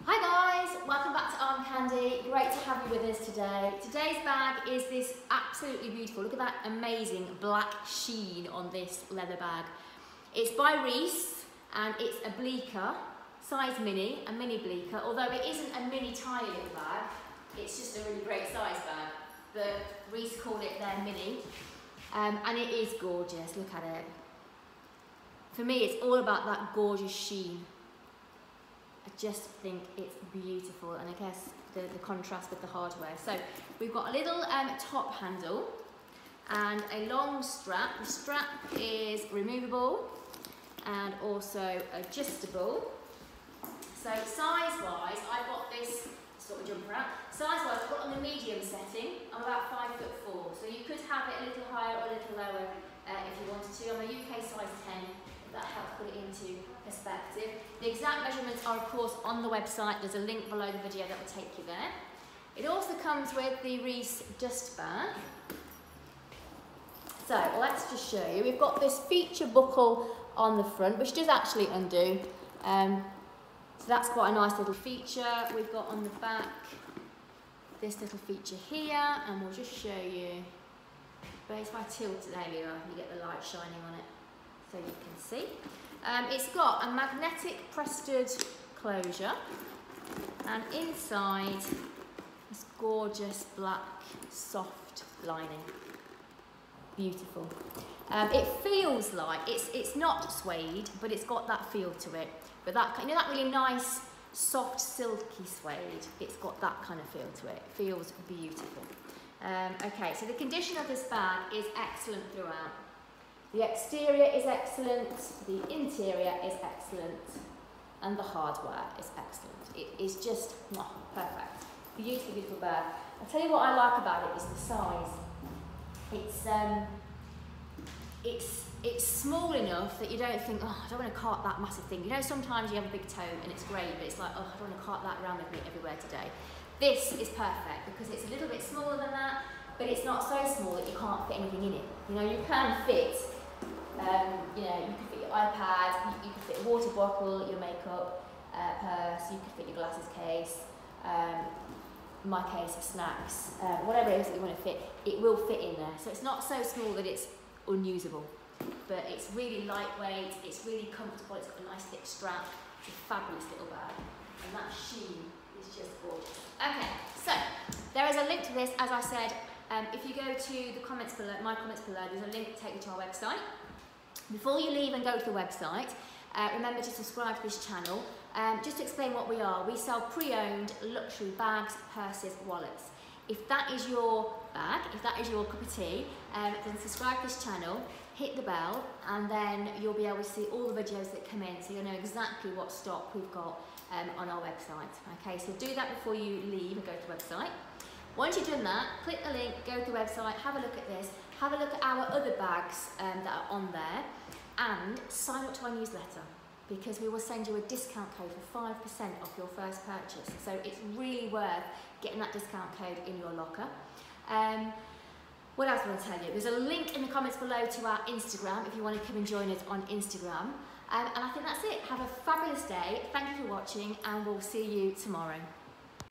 Hi guys, welcome back to Armcandy. Great to have you with us today. Today's bag is this absolutely beautiful, look at that amazing black sheen on this leather bag. It's by Reiss and it's a Bleeker, size mini, a mini Bleeker, although it isn't a mini tiny little bag, it's just a really great size bag. But Reiss call it their mini and it is gorgeous, look at it. For me it's all about that gorgeous sheen. I just think it's beautiful, and I guess the contrast with the hardware. So we've got a little top handle and a long strap. The strap is removable and also adjustable. So size-wise, I've got this sort of jumper out. Size-wise, I've got on the medium setting. I'm about 5'4", so you could have it a little higher or a little lower if you wanted to. I'm a UK size 10. That helps put it into perspective. The exact measurements are of course on the website. There's a link below the video that will take you there. It also comes with the Reiss dust bag. So let's just show you. We've got this feature buckle on the front, which does actually undo. So that's quite a nice little feature. We've got on the back this little feature here, and we'll just show you. But if I tilt it, there you are, you get the light shining on it. So you can see. It's got a magnetic press-stud closure, and inside this gorgeous black soft lining. Beautiful. It feels like it's not suede, but it's got that feel to it. But that, you know, that really nice soft silky suede. It's got that kind of feel to it. It feels beautiful. Okay, so the condition of this bag is excellent throughout. The exterior is excellent, the interior is excellent, and the hardware is excellent. It is just perfect. Beautiful, beautiful bag. I'll tell you what I like about it is the size. It's small enough that you don't think, oh, I don't want to cart that massive thing. You know, sometimes you have a big toe and it's great, but it's like, oh, I don't want to cart that around with me everywhere today. This is perfect because it's a little bit smaller than that, but it's not so small that you can't fit anything in it. You know, you can fit. You know, you could fit your iPad, you could fit a water bottle, your makeup purse, you could fit your glasses case, in my case, snacks, whatever it is that you want to fit, it will fit in there. So it's not so small that it's unusable, but it's really lightweight, it's really comfortable, it's got a nice thick strap, it's a fabulous little bag, and that sheen is just gorgeous. Okay, so there is a link to this, as I said. If you go to the comments below, my comments below, there's a link to take you to our website. Before you leave and go to the website, remember to subscribe to this channel. Just to explain what we are, we sell pre-owned luxury bags, purses, wallets. If that is your bag, if that is your cup of tea, then subscribe to this channel, hit the bell, and then you'll be able to see all the videos that come in, so you'll know exactly what stock we've got on our website. Okay, so do that before you leave and go to the website. Once you've done that, click the link, go to the website, have a look at this, have a look at our other bags that are on there, and sign up to our newsletter, because we will send you a discount code for 5% off your first purchase. So it's really worth getting that discount code in your locker. What else will I tell you? There's a link in the comments below to our Instagram if you want to come and join us on Instagram. And I think that's it. Have a fabulous day. Thank you for watching, and we'll see you tomorrow.